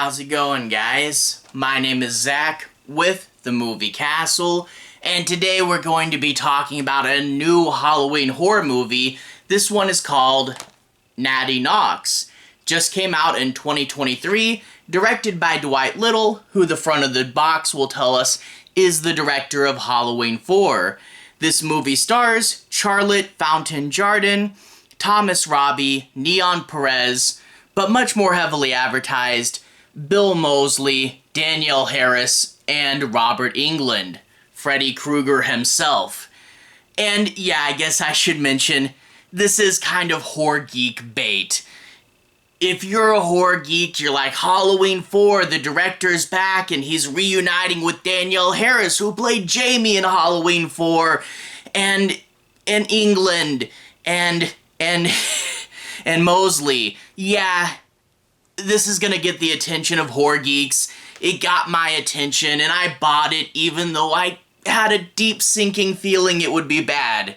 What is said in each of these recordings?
How's it going, guys? My name is Zach with the Movie Castle, and today we're going to be talking about a new Halloween horror movie. This one is called Natty Knocks. Just came out in 2023, directed by Dwight Little, who the front of the box will tell us is the director of Halloween 4. This movie stars Charlotte Fountain-Jardin, Thomas Robie, Noen Perez, but much more heavily advertised, Bill Moseley, Danielle Harris, and Robert Englund, Freddy Krueger himself. And yeah, I guess I should mention, this is kind of horror geek bait. If you're a horror geek, you're like, Halloween 4, the director's back, and he's reuniting with Danielle Harris, who played Jamie in Halloween 4, and Englund, and Moseley. Yeah, this is gonna get the attention of horror geeks. It got my attention, and I bought it even though I had a deep sinking feeling it would be bad.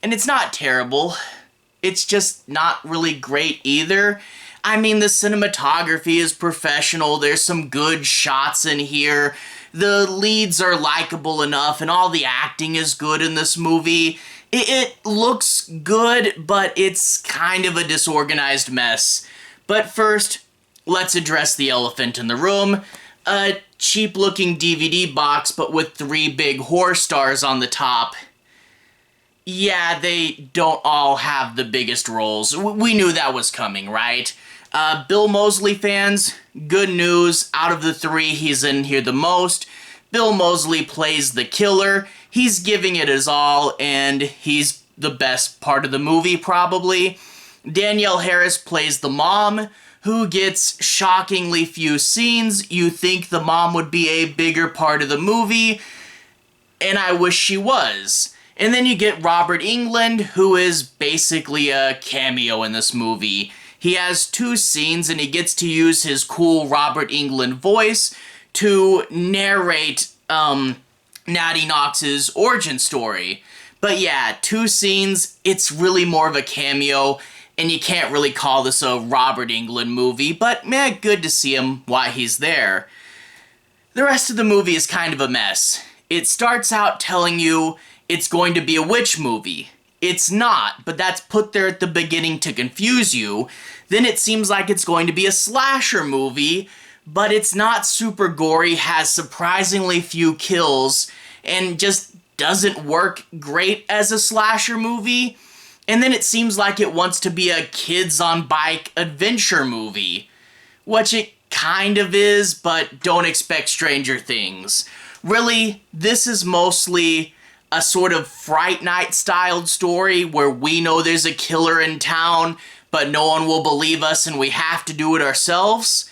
And it's not terrible. It's just not really great either. I mean, the cinematography is professional. There's some good shots in here. The leads are likable enough, and all the acting is good in this movie. It looks good, but it's kind of a disorganized mess. But first, let's address the elephant in the room. A cheap-looking DVD box, but with 3 big horror stars on the top. Yeah, they don't all have the biggest roles. We knew that was coming, right? Bill Moseley fans, good news. Out of the 3, he's in here the most. Bill Moseley plays the killer. He's giving it his all, and he's the best part of the movie, probably. Danielle Harris plays the mom, who gets shockingly few scenes. You think the mom would be a bigger part of the movie, and I wish she was. And then you get Robert Englund, who is basically a cameo in this movie. He has 2 scenes, and he gets to use his cool Robert Englund voice to narrate Natty Knocks' origin story. But yeah, 2 scenes, it's really more of a cameo, and you can't really call this a Robert Englund movie, but man, good to see him while he's there. The rest of the movie is kind of a mess. It starts out telling you it's going to be a witch movie. It's not, but that's put there at the beginning to confuse you. Then it seems like it's going to be a slasher movie, but it's not super gory, has surprisingly few kills, and just doesn't work great as a slasher movie. And then it seems like it wants to be a kids-on-bike adventure movie, which it kind of is, but don't expect Stranger Things. Really, this is mostly a sort of Fright Night-styled story where we know there's a killer in town, but no one will believe us and we have to do it ourselves.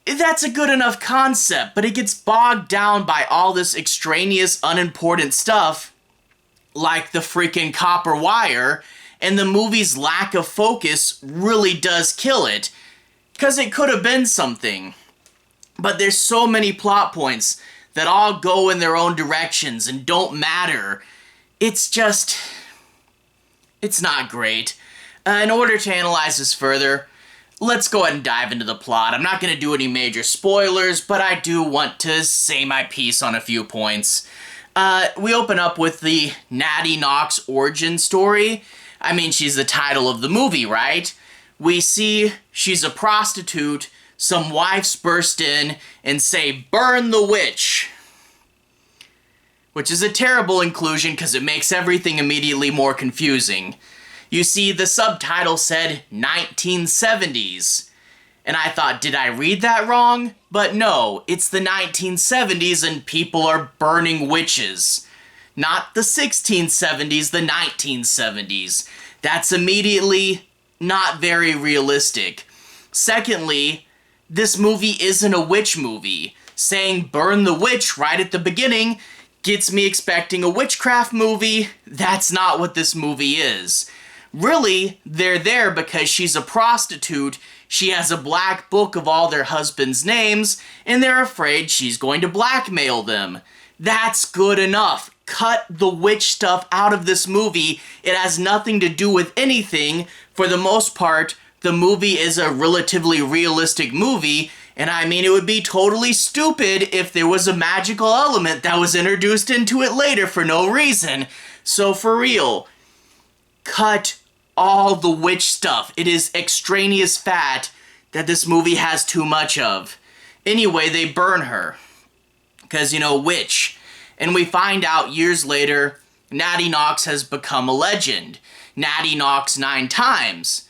That's a good enough concept, but it gets bogged down by all this extraneous, unimportant stuff, like the freaking copper wire, and the movie's lack of focus really does kill it, because it could have been something. But there's so many plot points that all go in their own directions and don't matter. It's not great. In order to analyze this further, let's go ahead and dive into the plot. I'm not going to do any major spoilers, but I do want to say my piece on a few points. We open up with the Natty Knocks origin story. I mean, she's the title of the movie, right? We see she's a prostitute. Some wives burst in and say, "Burn the witch." Which is a terrible inclusion because it makes everything immediately more confusing. You see, the subtitle said 1970s. And I thought, did I read that wrong? But no, it's the 1970s and people are burning witches. Not the 1670s, the 1970s. That's immediately not very realistic. Secondly, this movie isn't a witch movie. Saying burn the witch right at the beginning gets me expecting a witchcraft movie. That's not what this movie is. Really, they're there because she's a prostitute, she has a black book of all their husbands' names, and they're afraid she's going to blackmail them. That's good enough. Cut the witch stuff out of this movie. It has nothing to do with anything. For the most part, the movie is a relatively realistic movie, and I mean, it would be totally stupid if there was a magical element that was introduced into it later for no reason. So for real, cut all the witch stuff. It is extraneous fat that this movie has too much of. Anyway, they burn her. Because, you know, witch. And we find out years later, Natty Knocks has become a legend. Natty Knocks 9 times.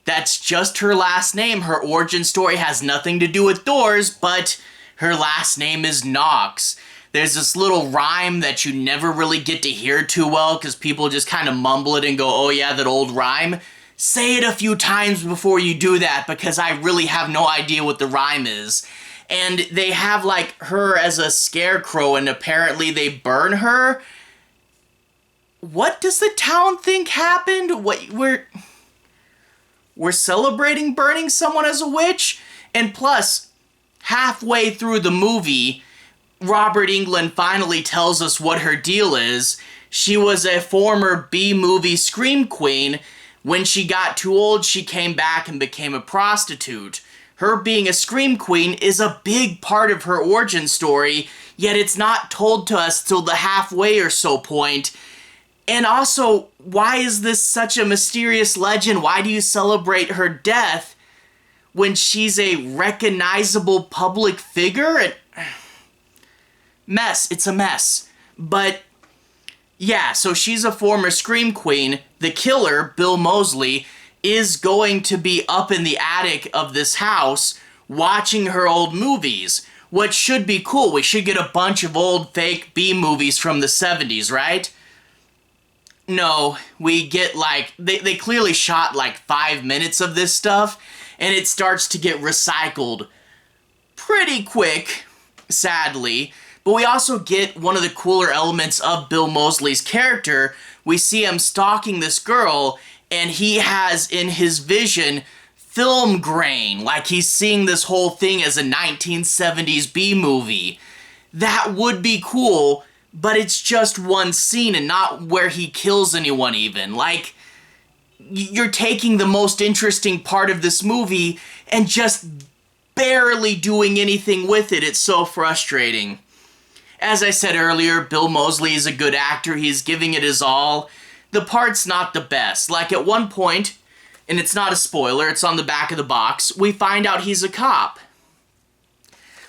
That's just her last name. Her origin story has nothing to do with doors, but her last name is Knocks. There's this little rhyme that you never really get to hear too well because people just kind of mumble it and go, oh yeah, that old rhyme. Say it a few times before you do that because I really have no idea what the rhyme is. And they have like her as a scarecrow and apparently they burn her. What does the town think happened? We're celebrating burning someone as a witch? And plus, halfway through the movie, Robert Englund finally tells us what her deal is. She was a former B-movie scream queen. When she got too old, she came back and became a prostitute. Her being a scream queen is a big part of her origin story, yet it's not told to us till the halfway or so point. And also, why is this such a mysterious legend? Why do you celebrate her death when she's a recognizable public figure? Mess. It's a mess. But, yeah, so she's a former scream queen. The killer, Bill Moseley, is going to be up in the attic of this house watching her old movies, which should be cool. We should get a bunch of old fake B movies from the 70s, right? No, we get like, they clearly shot like 5 minutes of this stuff, and it starts to get recycled pretty quick, sadly. But we also get one of the cooler elements of Bill Moseley's character. We see him stalking this girl, and he has in his vision film grain, like he's seeing this whole thing as a 1970s B movie. That would be cool, but it's just one scene and not where he kills anyone even. Like, you're taking the most interesting part of this movie and just barely doing anything with it. It's so frustrating. As I said earlier, Bill Moseley is a good actor. He's giving it his all. The part's not the best. Like at one point, and it's not a spoiler, it's on the back of the box, we find out he's a cop.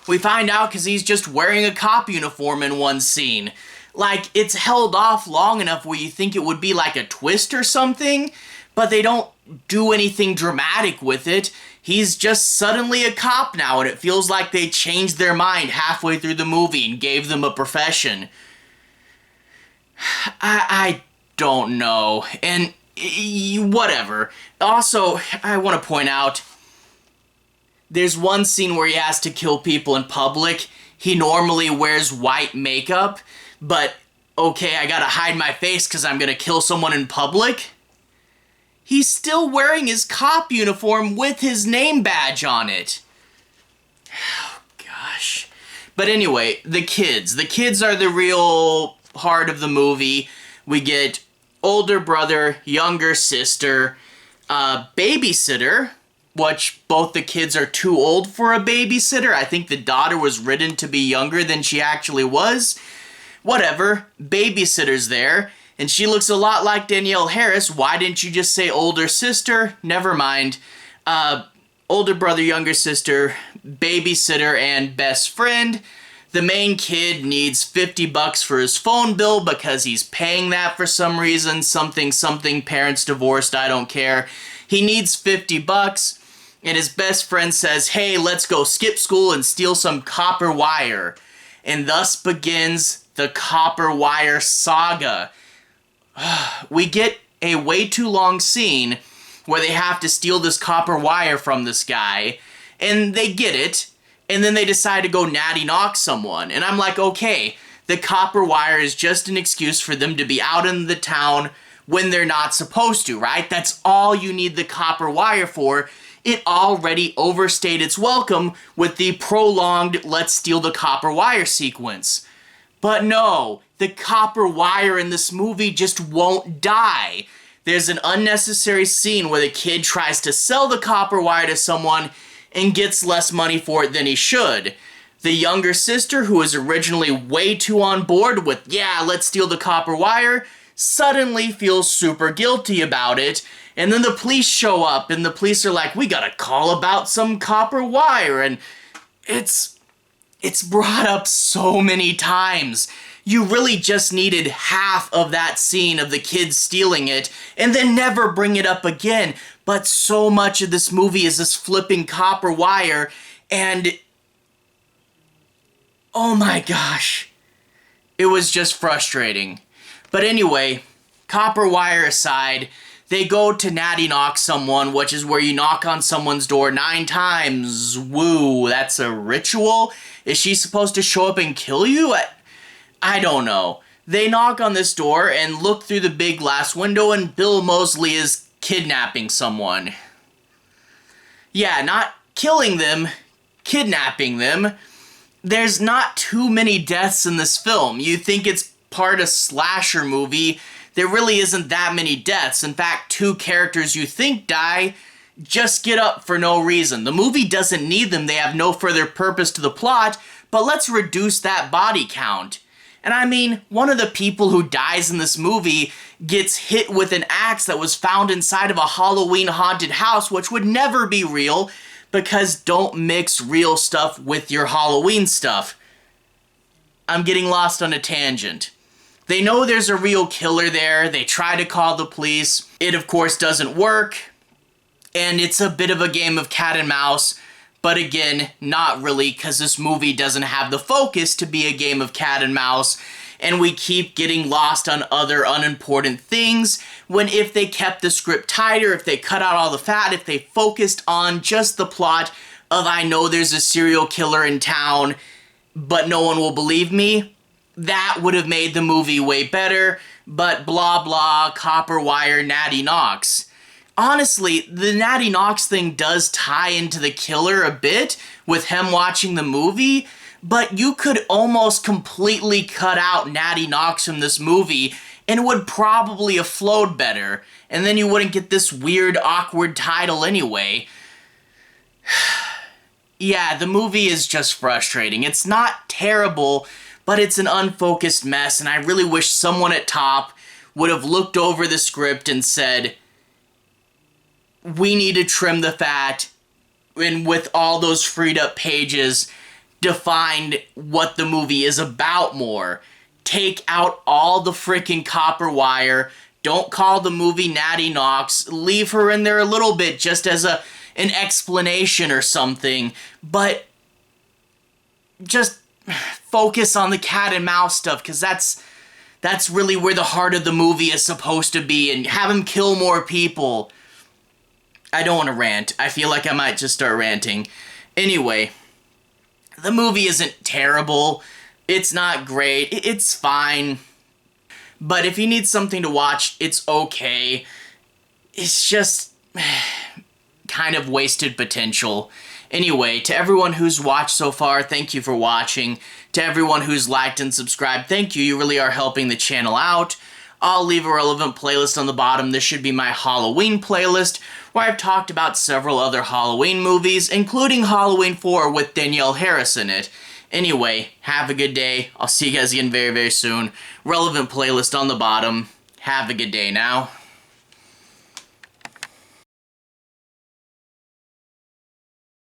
We find out because he's just wearing a cop uniform in one scene. Like, it's held off long enough where you think it would be like a twist or something, but they don't do anything dramatic with it. He's just suddenly a cop now, and it feels like they changed their mind halfway through the movie and gave them a profession. I don't know, and whatever. Also, I want to point out, there's one scene where he has to kill people in public. He normally wears white makeup, but okay, I gotta hide my face because I'm gonna kill someone in public. He's still wearing his cop uniform with his name badge on it. Oh, gosh. But anyway, the kids. The kids are the real heart of the movie. We get older brother, younger sister, babysitter, which both the kids are too old for a babysitter. I think the daughter was written to be younger than she actually was. Whatever, babysitter's there. And she looks a lot like Danielle Harris. Why didn't you just say older sister? Never mind. Older brother, younger sister, babysitter, and best friend. The main kid needs $50 for his phone bill because he's paying that for some reason. Something, parents divorced, I don't care. He needs $50, and his best friend says, hey, let's go skip school and steal some copper wire. And thus begins the copper wire saga. We get a way too long scene where they have to steal this copper wire from this guy, and they get it, and then they decide to go Natty Knock someone. And I'm like, okay, the copper wire is just an excuse for them to be out in the town when they're not supposed to, right? That's all you need the copper wire for. It already overstayed its welcome with the prolonged let's steal the copper wire sequence. But no, the copper wire in this movie just won't die. There's an unnecessary scene where the kid tries to sell the copper wire to someone and gets less money for it than he should. The younger sister, who was originally way too on board with, yeah, let's steal the copper wire, suddenly feels super guilty about it. And then the police show up, and the police are like, we gotta call about some copper wire. And it's brought up so many times. You really just needed half of that scene of the kids stealing it, and then never bring it up again. But so much of this movie is this flipping copper wire, and oh my gosh, it was just frustrating. But anyway, copper wire aside, they go to Natty Knocks someone, which is where you knock on someone's door 9 times. Woo, that's a ritual? Is she supposed to show up and kill you? I don't know. They knock on this door and look through the big glass window, and Bill Moseley is kidnapping someone. Yeah, not killing them, kidnapping them. There's not too many deaths in this film. You think it's part of slasher movie. There really isn't that many deaths. In fact, 2 characters you think die just get up for no reason. The movie doesn't need them. They have no further purpose to the plot, but let's reduce that body count. And I mean, one of the people who dies in this movie gets hit with an axe that was found inside of a Halloween haunted house, which would never be real, because don't mix real stuff with your Halloween stuff. I'm getting lost on a tangent. They know there's a real killer there. They try to call the police. It, of course, doesn't work. And it's a bit of a game of cat and mouse. But again, not really, because this movie doesn't have the focus to be a game of cat and mouse. And we keep getting lost on other unimportant things, when if they kept the script tighter, if they cut out all the fat, if they focused on just the plot of, I know there's a serial killer in town, but no one will believe me, that would have made the movie way better. But blah blah, copper wire, Natty Knocks. Honestly, the Natty Knocks thing does tie into the killer a bit with him watching the movie, but you could almost completely cut out Natty Knocks from this movie and it would probably have flowed better, and then you wouldn't get this weird, awkward title anyway. Yeah, the movie is just frustrating. It's not terrible, but it's an unfocused mess, and I really wish someone at top would have looked over the script and said, we need to trim the fat, and with all those freed up pages, defined what the movie is about more. Take out all the freaking copper wire. Don't call the movie Natty Knocks. Leave her in there a little bit just as an explanation or something. But just focus on the cat and mouse stuff, because that's really where the heart of the movie is supposed to be, and have him kill more people. I don't want to rant. I feel like I might just start ranting. Anyway, the movie isn't terrible. It's not great. It's fine. But if you need something to watch, it's okay. It's just kind of wasted potential. Anyway, to everyone who's watched so far, thank you for watching. To everyone who's liked and subscribed, thank you. You really are helping the channel out. I'll leave a relevant playlist on the bottom. This should be my Halloween playlist, where I've talked about several other Halloween movies, including Halloween 4 with Danielle Harris in it. Anyway, have a good day. I'll see you guys again very, very soon. Relevant playlist on the bottom. Have a good day now.